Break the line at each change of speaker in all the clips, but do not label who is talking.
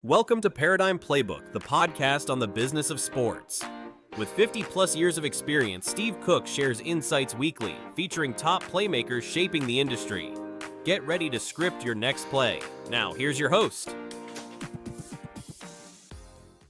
Welcome to Paradigm Playbook, the podcast on the business of sports. With 50 plus years of experience, Steve Cook shares insights weekly, featuring top playmakers shaping the industry. Get ready to script your next play. Now, here's your host.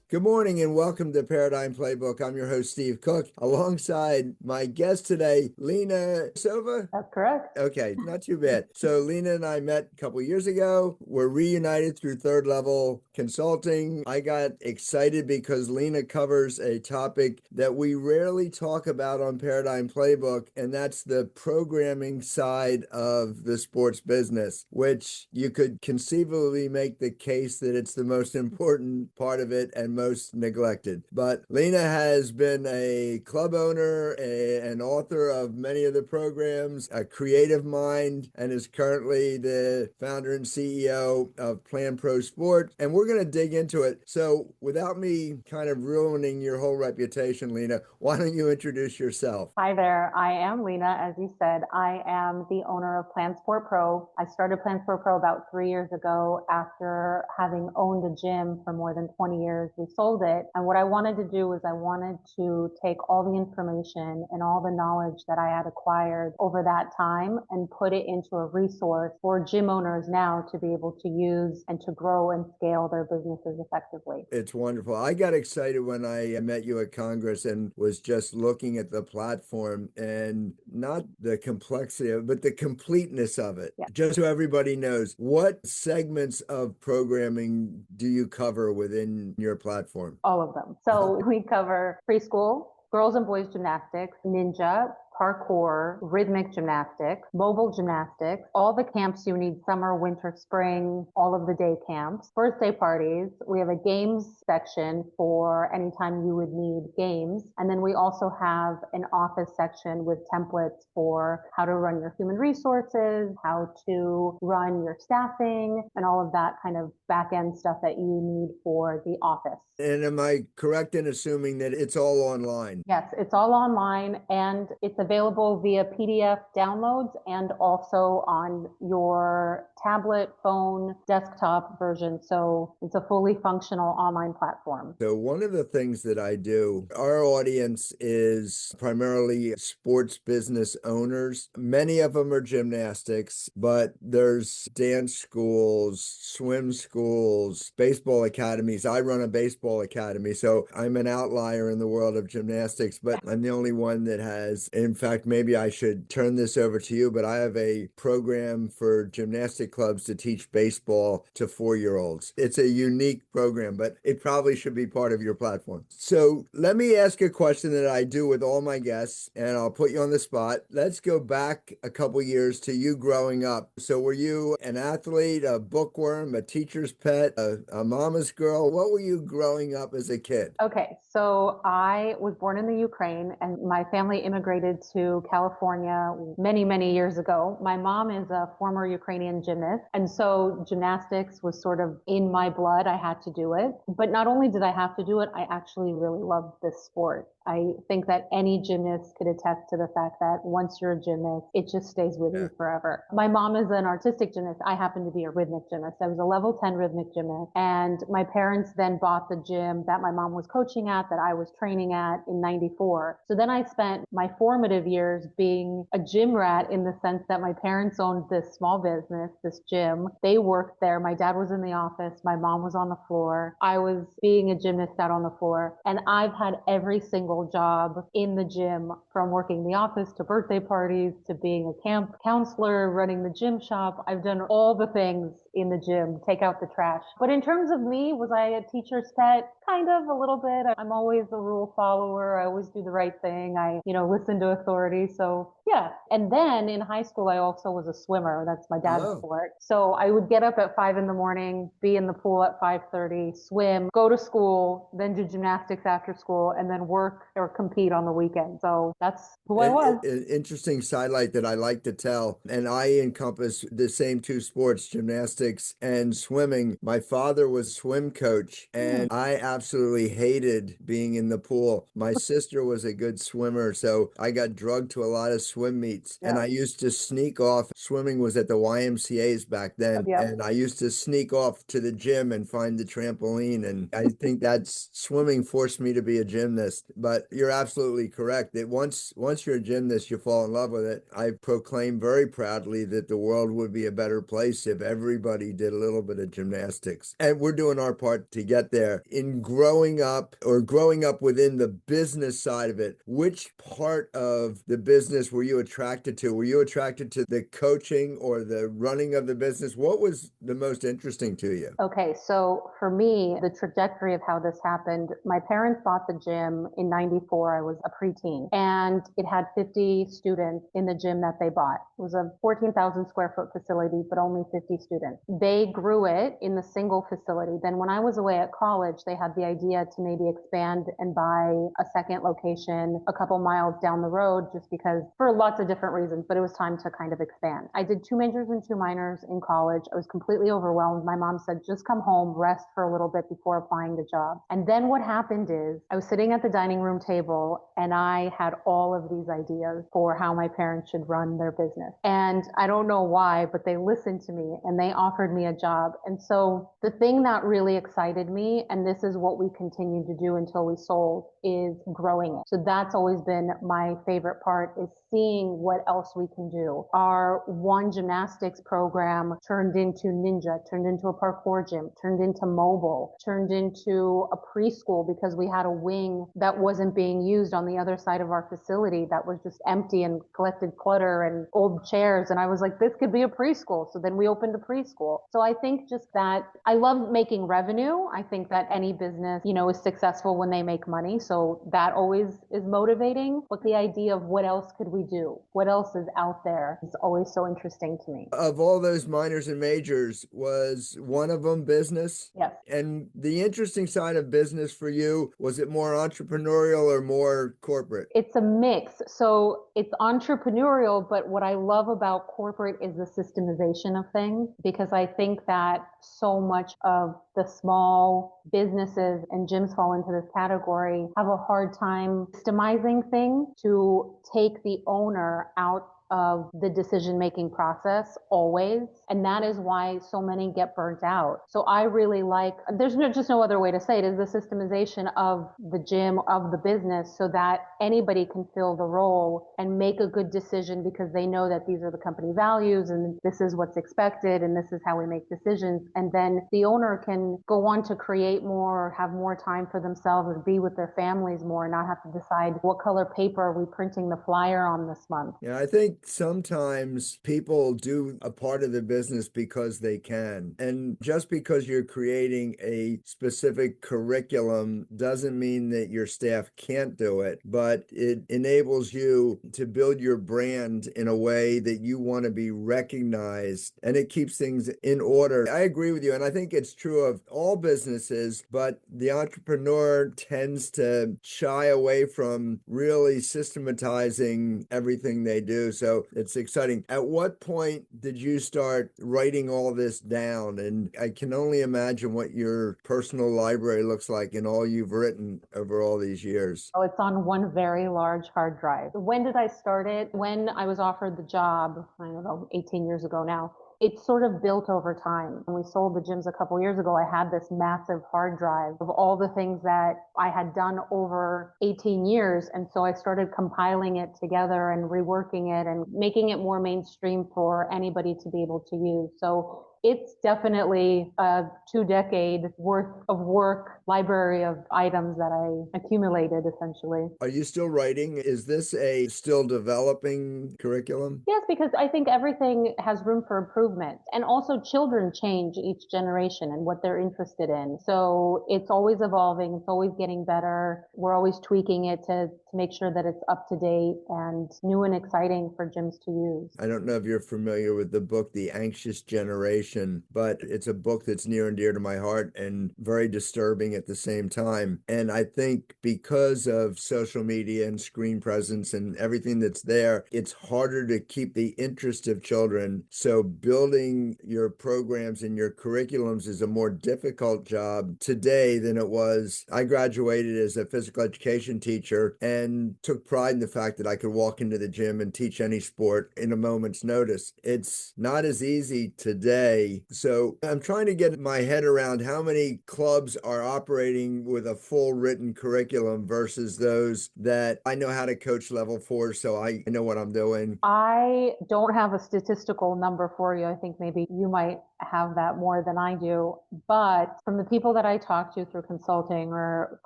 Good morning and welcome to Paradigm Playbook. I'm your host, Steve Cook, alongside my guest today, Lena Urusova.
That's correct.
Okay, not too bad. So Lena and I met a couple years ago. We're reunited through Third Level Consulting. I got excited because Lena covers a topic that we rarely talk about on Paradigm Playbook, and that's the programming side of the sports business, which you could conceivably make the case that it's the most important part of it and most neglected. But Lena has been a club owner, an author of many of the programs, a creative mind, and is currently the founder and CEO of Plan Pro Sport. And we're going to dig into it. So without me kind of ruining your whole reputation, Lena, why don't you introduce yourself?
Hi there. I am Lena. As you said, I am the owner of Plan Sport Pro. I started Plan Sport Pro about 3 years ago after having owned a gym for more than 20 years. We sold it. And what I wanted to do was I wanted to take all the information and all the knowledge that I had acquired over that time and put it into a resource for gym owners now to be able to use and to grow and scale their businesses effectively.
It's wonderful. I got excited when I met you at Congress and was just looking at the platform and not the complexity of it, but the completeness of it.
Yeah.
Just so everybody knows, what segments of programming do you cover within your platform?
All of them. So we cover preschool, girls and boys gymnastics, ninja, parkour, rhythmic gymnastics, mobile gymnastics, all the camps you need, summer, winter, spring, all of the day camps, birthday parties. We have a games section for anytime you would need games. And then we also have an office section with templates for how to run your human resources, how to run your staffing, and all of that kind of back end stuff that you need for the office.
And am I correct in assuming that it's all online?
Yes, it's all online and it's available via PDF downloads and also on your tablet, phone, desktop version. So it's a fully functional online platform.
So one of the things that I do, our audience is primarily sports business owners. Many of them are gymnastics, but there's dance schools, swim schools, baseball academies. I run a baseball academy, so I'm an outlier in the world of gymnastics, but I'm the only one that has. In fact, maybe I should turn this over to you, but I have a program for gymnastic clubs to teach baseball to 4-year-olds. It's a unique program, but it probably should be part of your platform. So let me ask a question that I do with all my guests, and I'll put you on the spot. Let's go back a couple years to you growing up. So were you an athlete, a bookworm, a teacher's pet, a mama's girl? What were you growing up as a kid?
Okay, so I was born in the Ukraine and my family immigrated to California many, many years ago. My mom is a former Ukrainian gymnast. And so gymnastics was sort of in my blood. I had to do it. But not only did I have to do it, I actually really loved this sport. I think that any gymnast could attest to the fact that once you're a gymnast, it just stays with you forever. My mom is an artistic gymnast. I happen to be a rhythmic gymnast. I was a level 10 rhythmic gymnast. And my parents then bought the gym that my mom was coaching at, that I was training at in 94. So then I spent my formative years being a gym rat in the sense that my parents owned this small business, this gym. They worked there. My dad was in the office. My mom was on the floor. I was being a gymnast out on the floor. And I've had every single job in the gym, from working the office to birthday parties to being a camp counselor, running the gym shop. I've done all the things in the gym, take out the trash. But in terms of me, was I a teacher's pet? Kind of, a little bit. I'm always a rule follower. I always do the right thing. I, listen to authority. So yeah. And then in high school, I also was a swimmer. That's my dad's sport. So I would get up at 5 a.m, be in the pool at 5:30, swim, go to school, then do gymnastics after school, and then work or compete on the weekend. So that's who I was.
An interesting sidelight that I like to tell, and I encompass the same two sports, gymnastics and swimming. My father was swim coach, and I absolutely hated being in the pool. My sister was a good swimmer, so I got drugged to a lot of swim meets, and I used to sneak off swimming was at the YMCA's back then.
Yep.
And I used to sneak off to the gym and find the trampoline. And I think that's swimming forced me to be a gymnast. But you're absolutely correct that once you're a gymnast, you fall in love with it. I proclaim very proudly that the world would be a better place if everybody did a little bit of gymnastics. And we're doing our part to get there. In growing up within the business side of it, which part of the business were you attracted to? Were you attracted to the coaching or the running of the business? What was the most interesting to you?
Okay, so for me, the trajectory of how this happened, my parents bought the gym in 94. I was a preteen, and it had 50 students in the gym that they bought. It was a 14,000 square foot facility, but only 50 students. They grew it in the single facility. Then when I was away at college, they had the idea to maybe expand and buy a second location a couple miles down the road, just because for lots of different reasons, but it was time to kind of expand. I did 2 majors and 2 minors in college. I was completely overwhelmed. My mom said, just come home, rest for a little bit before applying to jobs. And then what happened is I was sitting at the dining room table and I had all of these ideas for how my parents should run their business. And I don't know why, but they listened to me and they offered me a job. And so the thing that really excited me, and this is what we continued to do until we sold, is growing it. So that's always been my favorite part, is seeing what else we can do. Our one gymnastics program turned into ninja, turned into a parkour gym, turned into mobile, turned into a preschool because we had a wing that wasn't being used on the other side of our facility that was just empty and collected clutter and old chairs. And I was like, this could be a preschool. So then we opened a preschool. So I think just that I love making revenue. I think that any business, is successful when they make money. So that always is motivating. But the idea of what else could we do? What else is out there is always so interesting to me.
Of all those minors and majors, was one of them business?
Yes.
And the interesting side of business for you, was it more entrepreneurial or more corporate?
It's a mix. So it's entrepreneurial, but what I love about corporate is the systemization of things, because I think that so much of the small businesses, and gyms fall into this category, have a hard time systemizing things to take the owner out of the decision-making process always. And that is why so many get burnt out. So I really like, there's just no other way to say it, is the systemization of the gym, of the business, so that anybody can fill the role and make a good decision because they know that these are the company values and this is what's expected and this is how we make decisions. And then the owner can go on to create more, or have more time for themselves, or be with their families more, and not have to decide what color paper are we printing the flyer on this month.
Yeah, I think sometimes people do a part of the business because they can. And just because you're creating a specific curriculum doesn't mean that your staff can't do it, but it enables you to build your brand in a way that you want to be recognized, and it keeps things in order. I agree with you, and I think it's true of all businesses, but the entrepreneur tends to shy away from really systematizing everything they do. So it's exciting. At what point did you start writing all this down? And I can only imagine what your personal library looks like in all you've written over all these years.
Oh, it's on one very large hard drive. When did I start it? When I was offered the job, I don't know, 18 years ago now. It's sort of built over time. When we sold the gyms a couple years ago, I had this massive hard drive of all the things that I had done over 18 years. And so I started compiling it together and reworking it and making it more mainstream for anybody to be able to use. So it's definitely a 2-decade worth of work library of items that I accumulated, essentially.
Are you still writing? Is this a still developing curriculum?
Yes, because I think everything has room for improvement. And also children change each generation and what they're interested in. So it's always evolving. It's always getting better. We're always tweaking it to make sure that it's up to date and new and exciting for gyms to use.
I don't know if you're familiar with the book, The Anxious Generation. education, but it's a book that's near and dear to my heart and very disturbing at the same time. And I think because of social media and screen presence and everything that's there, it's harder to keep the interest of children. So building your programs and your curriculums is a more difficult job today than it was. I graduated as a physical education teacher and took pride in the fact that I could walk into the gym and teach any sport in a moment's notice. It's not as easy today. So I'm trying to get my head around how many clubs are operating with a full written curriculum versus those that I know how to coach level 4, so I know what I'm doing.
I don't have a statistical number for you. I think maybe you might have that more than I do. But from the people that I talk to through consulting or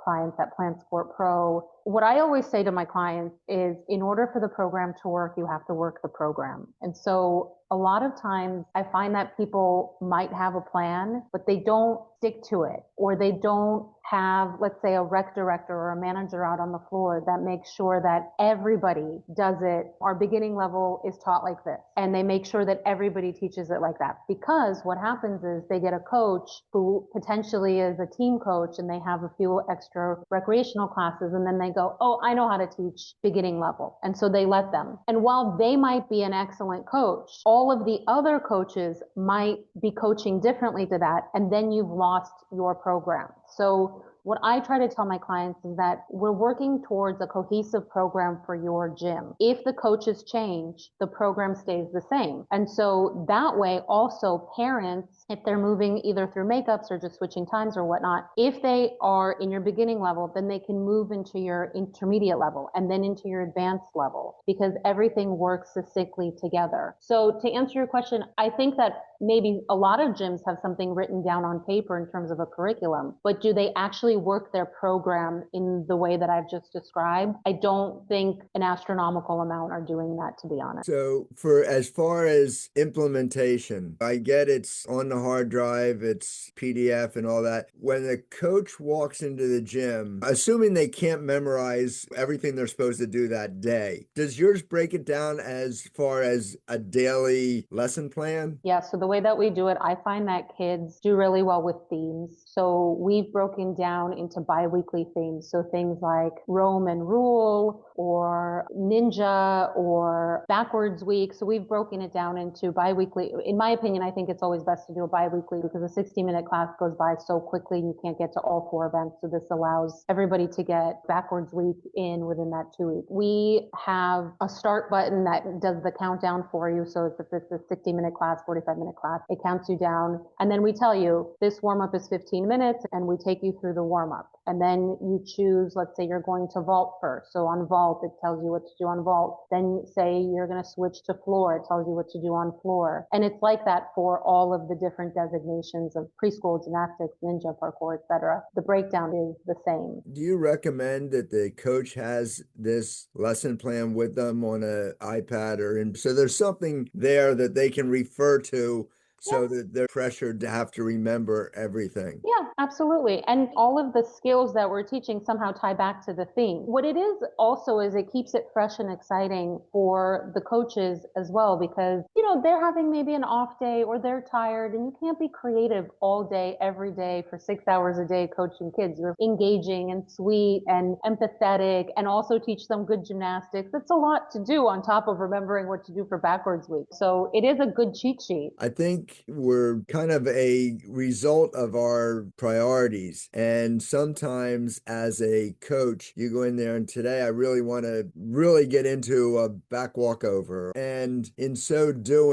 clients at Plan Sport Pro, what I always say to my clients is in order for the program to work, you have to work the program. And so a lot of times I find that people might have a plan, but they don't stick to it, or they don't have, let's say, a rec director or a manager out on the floor that makes sure that everybody does it. Our beginning level is taught like this, and they make sure that everybody teaches it like that. Because what happens is they get a coach who potentially is a team coach and they have a few extra recreational classes, and then they go, oh, I know how to teach beginning level. And so they let them. And while they might be an excellent coach, all of the other coaches might be coaching differently to that, and then you've lost your program. So what I try to tell my clients is that we're working towards a cohesive program for your gym. If the coaches change, the program stays the same. And so that way also parents, if they're moving either through makeups or just switching times or whatnot, if they are in your beginning level, then they can move into your intermediate level and then into your advanced level, because everything works succinctly together. So to answer your question, I think that maybe a lot of gyms have something written down on paper in terms of a curriculum, but do they actually work their program in the way that I've just described? I don't think an astronomical amount are doing that, to be honest.
So for as far as implementation, I get it's on the hard drive, it's PDF and all that. When a coach walks into the gym, assuming they can't memorize everything they're supposed to do that day, does yours break it down as far as a daily lesson plan?
Yeah, so the way that we do it, I find that kids do really well with themes. So we've broken down into biweekly themes. So things like Rome and Rule or Ninja or Backwards Week. So we've broken it down into biweekly. In my opinion, I think it's always best to do a biweekly because a 60-minute class goes by so quickly you can't get to all 4 events. So this allows everybody to get Backwards Week in within that 2 weeks. We have a start button that does the countdown for you. So if it's a 60-minute class, 45-minute class, it counts you down. And then we tell you this warm-up is 15 minutes and we take you through the warm-up. And then you choose, let's say you're going to vault first. So on vault, it tells you what to do on vault. Then say you're going to switch to floor. It tells you what to do on floor. And it's like that for all of the different designations of preschool, gymnastics, ninja, parkour, etc. The breakdown is the same.
Do you recommend that the coach has this lesson plan with them on an iPad so there's something there that they can refer to so that they're pressured to have to remember everything?
Yeah, absolutely. And all of the skills that we're teaching somehow tie back to the theme. What it is also is it keeps it fresh and exciting for the coaches as well, because, they're having maybe an off day or they're tired and you can't be creative all day, every day for 6 hours a day coaching kids. You're engaging and sweet and empathetic and also teach them good gymnastics. It's a lot to do on top of remembering what to do for Backwards Week. So it is a good cheat sheet.
I think we're kind of a result of our priorities. And sometimes as a coach, you go in there and today I really want to really get into a back walkover. And in so doing,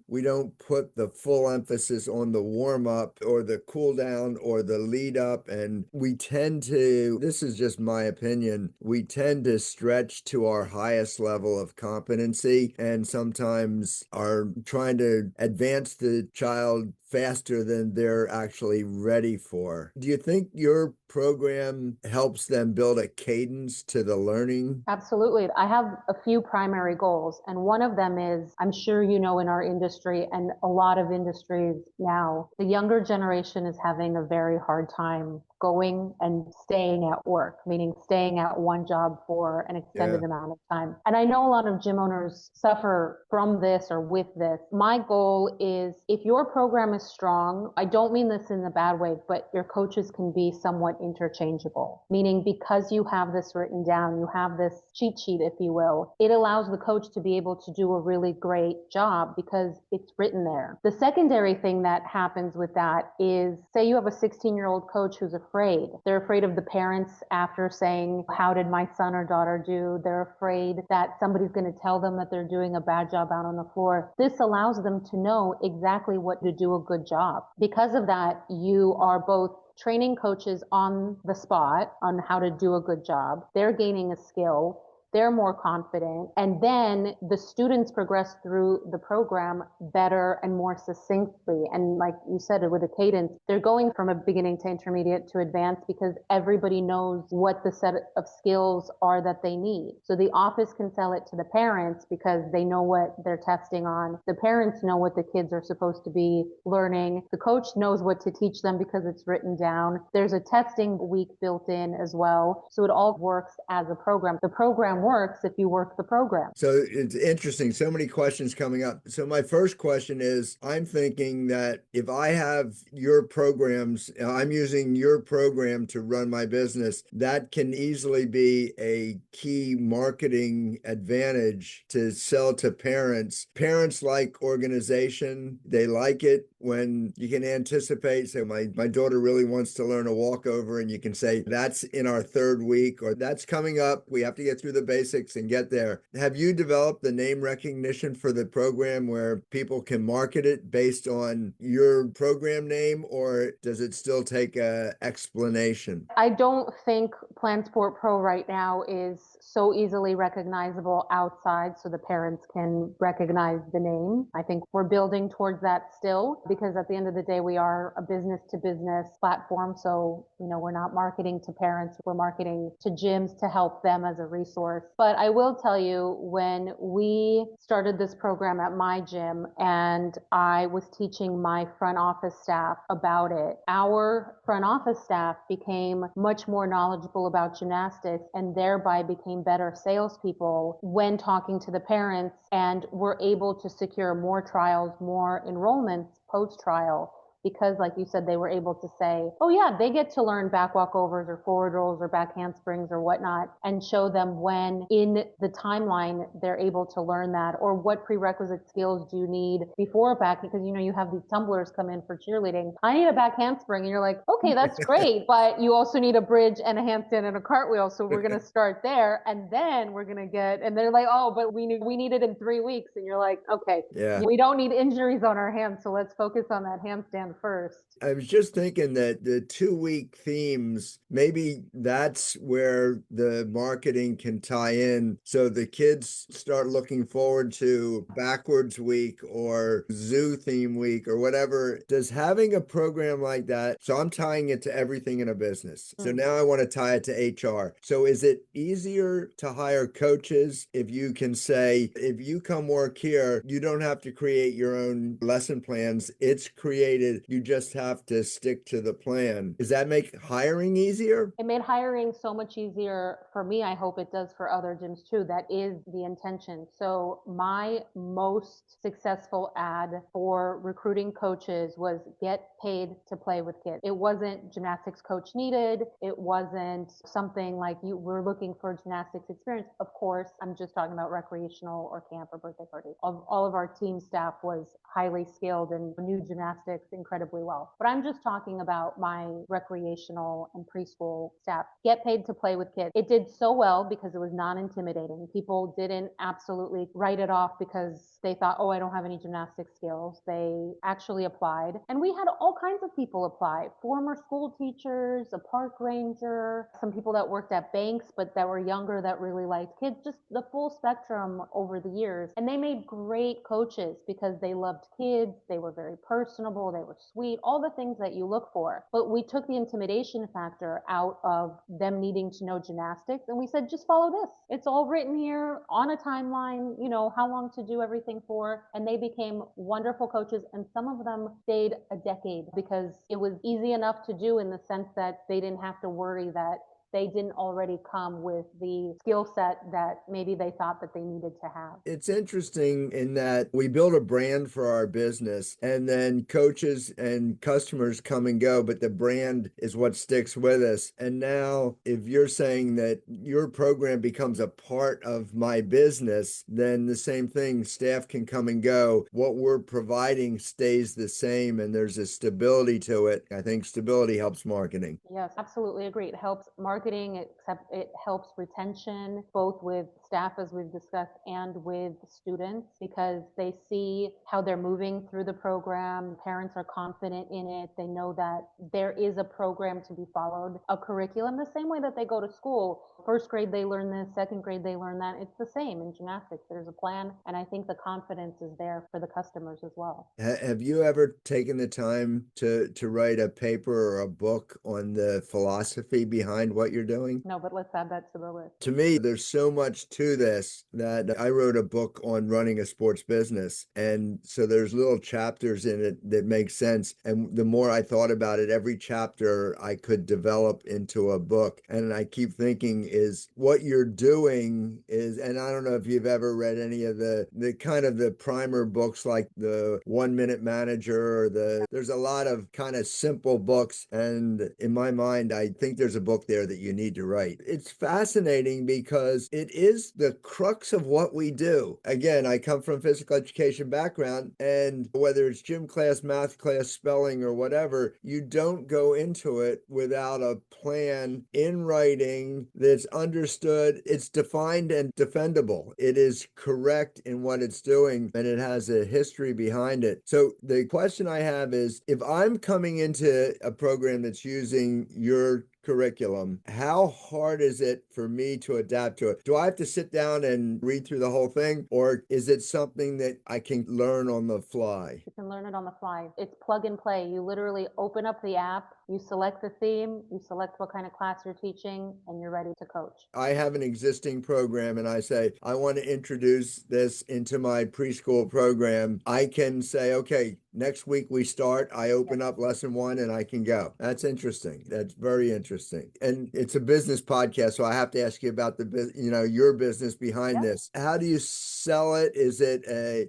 we don't put the full emphasis on the warm up or the cool down or the lead up. And we tend to, this is just my opinion, we tend to stretch to our highest level of competency and sometimes are trying to advance the child faster than they're actually ready for. Do you think your program helps them build a cadence to the learning?
Absolutely. I have a few primary goals, and one of them is, I'm sure in our industry and a lot of industries now, the younger generation is having a very hard time going and staying at work, meaning staying at one job for an extended amount of time. And I know a lot of gym owners suffer from this or with this. My goal is if your program is strong, I don't mean this in a bad way, but your coaches can be somewhat interchangeable, meaning because you have this written down, you have this cheat sheet, if you will, it allows the coach to be able to do a really great job because it's written there. The secondary thing that happens with that is, say you have a 16-year-old coach who's afraid. They're afraid of the parents after saying, how did my son or daughter do? They're afraid that somebody's going to tell them that they're doing a bad job out on the floor. This allows them to know exactly what to do a good job. Because of that, you are both training coaches on the spot on how to do a good job. They're gaining a skill. They're more confident. And then the students progress through the program better and more succinctly. And like you said, with a cadence, they're going from a beginning to intermediate to advanced because everybody knows what the set of skills are that they need. So the office can sell it to the parents because they know what they're testing on. The parents know what the kids are supposed to be learning. The coach knows what to teach them because it's written down. There's a testing week built in as well. So it all works as a program. The program works if you work the program.
So it's interesting. So many questions coming up. So my first question is, I'm thinking that if I have your programs, I'm using your program to run my business, that can easily be a key marketing advantage to sell to parents. Parents like organization. They like it when you can anticipate. So my daughter really wants to learn a walkover, and you can say, that's in our third week, or that's coming up. We have to get through the basics and get there. Have you developed the name recognition for the program where people can market it based on your program name, or does it still take a explanation?
I don't think Plan Sport Pro right now is so easily recognizable outside so the parents can recognize the name. I think we're building towards that still because at the end of the day, we are a business to business platform. So, we're not marketing to parents, we're marketing to gyms to help them as a resource. But I will tell you, when we started this program at my gym and I was teaching my front office staff about it, our front office staff became much more knowledgeable about gymnastics and thereby became better salespeople when talking to the parents and were able to secure more trials, more enrollments post-trial. Because like you said, they were able to say, oh yeah, they get to learn back walkovers or forward rolls or back handsprings or whatnot, and show them when in the timeline they're able to learn that, or what prerequisite skills do you need before back, because you have these tumblers come in for cheerleading. I need a back handspring, and you're like, okay, that's great, but you also need a bridge and a handstand and a cartwheel, so we're going to start there, and then we're going to get, and they're like, oh, but we need it in 3 weeks, and you're like, okay,
Yeah.
We don't need injuries on our hands, so let's focus on that handstand first.
I was just thinking that the 2 week themes, maybe that's where the marketing can tie in. So the kids start looking forward to backwards week or zoo theme week or whatever. Does having a program like that, so I'm tying it to everything in a business. So now I want to tie it to HR. So is it easier to hire coaches if you can say, if you come work here, you don't have to create your own lesson plans. It's created. You just have to stick to the plan. Does that make hiring easier?
It made hiring so much easier for me. I hope it does for other gyms too. That is the intention. So my most successful ad for recruiting coaches was get paid to play with kids. It wasn't gymnastics coach needed. It wasn't something like you were looking for gymnastics experience. Of course, I'm just talking about recreational or camp or birthday party. All of our team staff was highly skilled and knew gymnastics incredibly well. But I'm just talking about my recreational and preschool staff. Get paid to play with kids. It did so well because it was non-intimidating. People didn't absolutely write it off because they thought, oh, I don't have any gymnastics skills. They actually applied. And we had all kinds of people apply. Former school teachers, a park ranger, some people that worked at banks but that were younger that really liked kids, just the full spectrum over the years. And they made great coaches because they loved kids. They were very personable. They were sweet, all the things that you look for. But we took the intimidation factor out of them needing to know gymnastics. And we said, just follow this. It's all written here on a timeline, how long to do everything for. And they became wonderful coaches. And some of them stayed a decade because it was easy enough to do in the sense that they didn't have to worry that they didn't already come with the skill set that maybe they thought that they needed to have.
It's interesting in that we build a brand for our business and then coaches and customers come and go, but the brand is what sticks with us. And now if you're saying that your program becomes a part of my business, then the same thing, staff can come and go. What we're providing stays the same and there's a stability to it. I think stability helps marketing.
Yes, absolutely agree. It helps marketing, it helps retention, both with staff, as we've discussed, and with students, because they see how they're moving through the program. Parents are confident in it. They know that there is a program to be followed, a curriculum, the same way that they go to school. First grade, they learn this, second grade, they learn that. It's the same in gymnastics. There's a plan, and I think the confidence is there for the customers as well.
Have you ever taken the time to write a paper or a book on the philosophy behind what you're doing?
No, but let's add that to the list.
To me, there's so much to this that I wrote a book on running a sports business. And so there's little chapters in it that make sense. And the more I thought about it, every chapter I could develop into a book. And I keep thinking is what you're doing is, and I don't know if you've ever read any of the kind of the primer books like the 1 Minute Manager or there's a lot of kind of simple books. And in my mind, I think there's a book there that you need to write. It's fascinating because it is the crux of what we do. Again, I come from a physical education background, and whether it's gym class, math class, spelling, or whatever, you don't go into it without a plan in writing that's understood. It's defined and defendable. It is correct in what it's doing, and it has a history behind it. So the question I have is, if I'm coming into a program that's using your curriculum, how hard is it for me to adapt to it? Do I have to sit down and read through the whole thing, or is it something that I can learn on the fly?
You can learn it on the fly. It's plug and play. You literally open up the app, you select the theme, you select what kind of class you're teaching, and you're ready to coach.
I have an existing program and I say, I want to introduce this into my preschool program. I can say, okay, next week we start. I open up lesson 1 and I can go. That's interesting. That's very interesting. And it's a business podcast, so I have to ask you about your business behind this. How do you sell it? Is it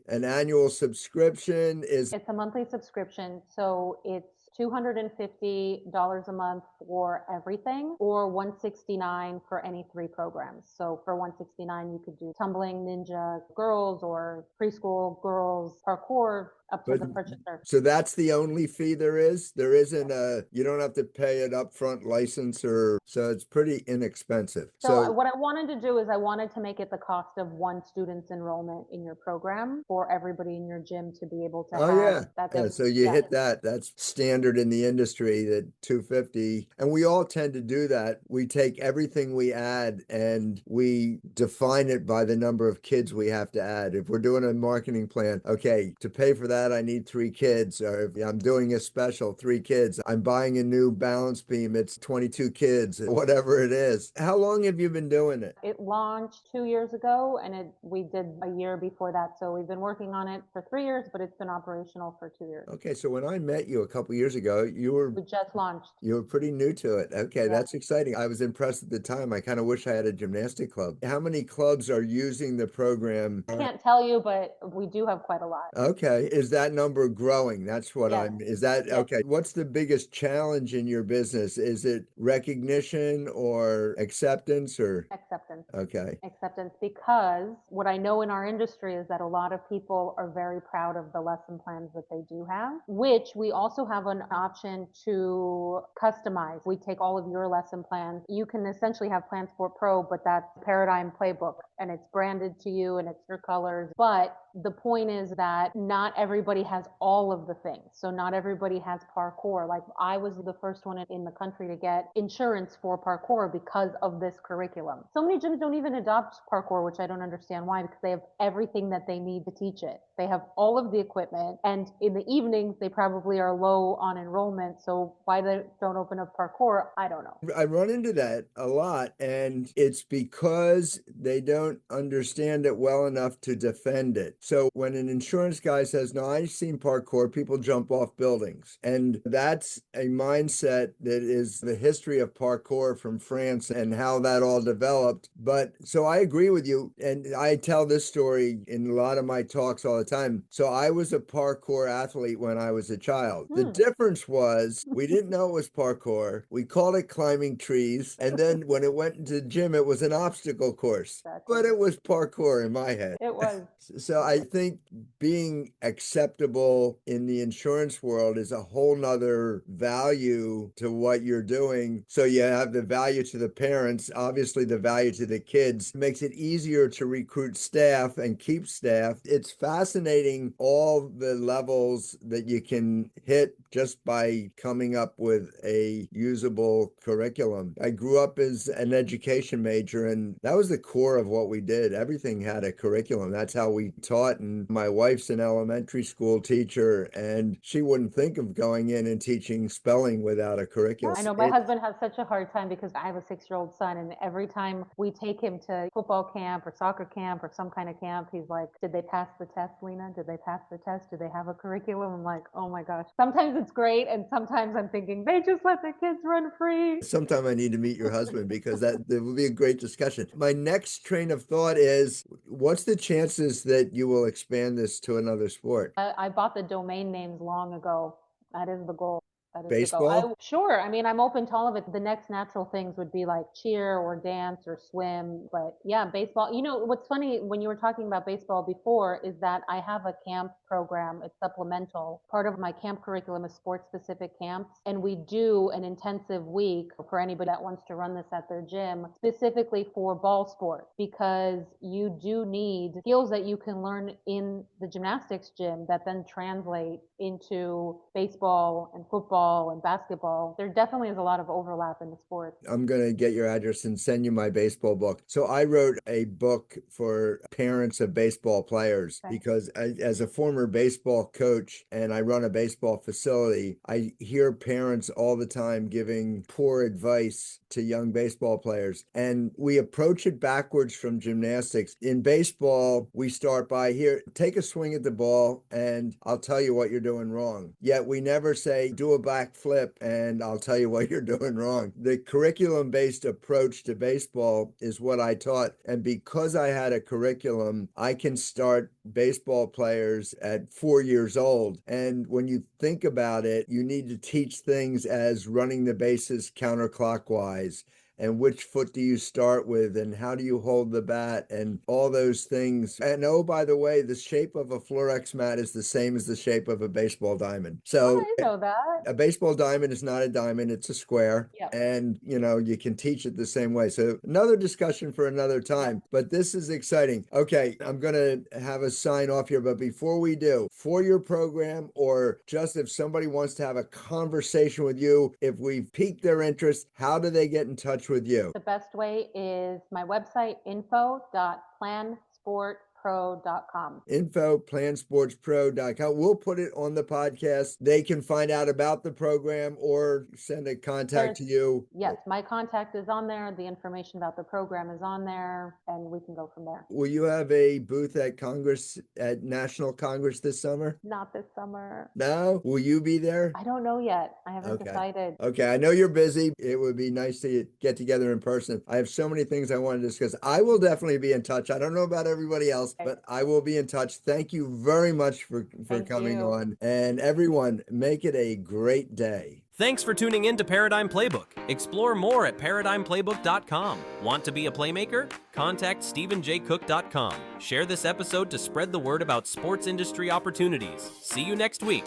an annual subscription? It's
a monthly subscription, so it's $250 a month for everything, or $169 for any 3 programs. So for $169, you could do tumbling, ninja girls, or preschool girls, parkour, up to the purchaser.
So that's the only fee there is? There isn't you don't have to pay an upfront license, so it's pretty inexpensive.
So what I wanted to do is I wanted to make it the cost of one student's enrollment in your program for everybody in your gym to be able to have that.
So you hit that. That's standard in the industry, that $250. And we all tend to do that. We take everything we add and we define it by the number of kids we have to add. If we're doing a marketing plan, okay, to pay for that, I need 3 kids. Or if I'm doing a special, 3 kids. I'm buying a new balance beam, it's 22 kids, whatever it is. How long have you been doing it?
It launched 2 years ago, and we did a year before that. So we've been working on it for 3 years, but it's been operational for 2 years.
Okay, so when I met you a couple years ago,
we just launched.
You were pretty new to it. Okay, that's exciting. I was impressed at the time. I kind of wish I had a gymnastic club. How many clubs are using the program?
I can't tell you, but we do have quite a lot.
Okay, is that number growing? That's what okay. What's the biggest challenge in your business? Is it recognition or acceptance or?
Acceptance.
Okay.
Acceptance, because what I know in our industry is that a lot of people are very proud of the lesson plans that they do have, which we also have an option to customize. We take all of your lesson plans. You can essentially have Plan Sport Pro, but that's Paradigm Playbook, and it's branded to you and it's your colors. But the point is that not everybody has all of the things. So not everybody has parkour. Like I was the first one in the country to get insurance for parkour because of this curriculum. So many gyms don't even adopt parkour, which I don't understand why, because they have everything that they need to teach it. They have all of the equipment, and in the evenings, they probably are low on enrollment. So why they don't open up parkour, I don't know.
I run into that a lot, and it's because they don't understand it well enough to defend it. So when an insurance guy says, no, I've seen parkour, people jump off buildings. And that's a mindset that is the history of parkour from France and how that all developed. But so I agree with you. And I tell this story in a lot of my talks all the time. So I was a parkour athlete when I was a child. The difference was we didn't know it was parkour. We called it climbing trees. And then when it went into the gym, it was an obstacle course.
Exactly.
But it was parkour in my head.
It was.
So I think being acceptable in the insurance world is a whole nother value to what you're doing. So you have the value to the parents, obviously the value to the kids. It makes it easier to recruit staff and keep staff. It's fascinating all the levels that you can hit just by coming up with a usable curriculum. I grew up as an education major, and that was the core of what we did. Everything had a curriculum. That's how we taught. And my wife's an elementary school teacher, and she wouldn't think of going in and teaching spelling without a curriculum.
I know my husband has such a hard time because I have a 6-year-old son, and every time we take him to football camp or soccer camp or some kind of camp, he's like, did they pass the test, Lena? Did they pass the test? Do they have a curriculum? I'm like, oh my gosh. Sometimes it's great, and sometimes I'm thinking they just let the kids run free.
Sometime I need to meet your husband because that would be a great discussion. My next train of thought is, what's the chances that you will expand this to another sport?
I bought the domain names long ago. That is the goal. That is
Baseball?
the goal. Sure. I mean, I'm open to all of it. The next natural things would be like cheer or dance or swim. But yeah, baseball. You know, what's funny when you were talking about baseball before is that I have a camp program. It's supplemental. Part of my camp curriculum is sports specific camps. And we do an intensive week for anybody that wants to run this at their gym, specifically for ball sport, because you do need skills that you can learn in the gymnastics gym that then translate into baseball and football and basketball. There definitely is a lot of overlap in the sports.
I'm going to get your address and send you my baseball book. So I wrote a book for parents of baseball players because as a former baseball coach and I run a baseball facility, I hear parents all the time giving poor advice to young baseball players. And we approach it backwards from gymnastics. In baseball, we start by here, take a swing at the ball and I'll tell you what you're doing wrong. Yet we never say, do a back flip and I'll tell you what you're doing wrong. The curriculum-based approach to baseball is what I taught. And because I had a curriculum, I can start baseball players at 4 years old. And when you think about it, you need to teach things as running the bases counterclockwise. And which foot do you start with? And how do you hold the bat? And all those things. And oh, by the way, the shape of a Florex mat is the same as the shape of a baseball diamond. So
I know that.
A baseball diamond is not a diamond, it's a square.
Yep.
And, you know, you can teach it the same way. So another discussion for another time. But this is exciting. Okay, I'm going to have a sign off here. But before we do, for your program or just if somebody wants to have a conversation with you, if we've piqued their interest, how do they get in touch with you?
The best way is my website, info.plansportpro.com.
Info.plansportspro.com. We'll put it on the podcast. They can find out about the program or send a contact to you.
Yes, my contact is on there. The information about the program is on there, and we can go from there.
Will you have a booth at Congress, at National Congress this summer?
Not this summer.
No? Will you be there?
I don't know yet. I haven't decided.
Okay, I know you're busy. It would be nice to get together in person. I have so many things I want to discuss. I will definitely be in touch. I don't know about everybody else, but I will be in touch. Thank you very much for coming on. And everyone, make it a great day.
Thanks for tuning in to Paradigm Playbook. Explore more at paradigmplaybook.com. Want to be a playmaker? Contact stephenjcook.com. Share this episode to spread the word about sports industry opportunities. See you next week.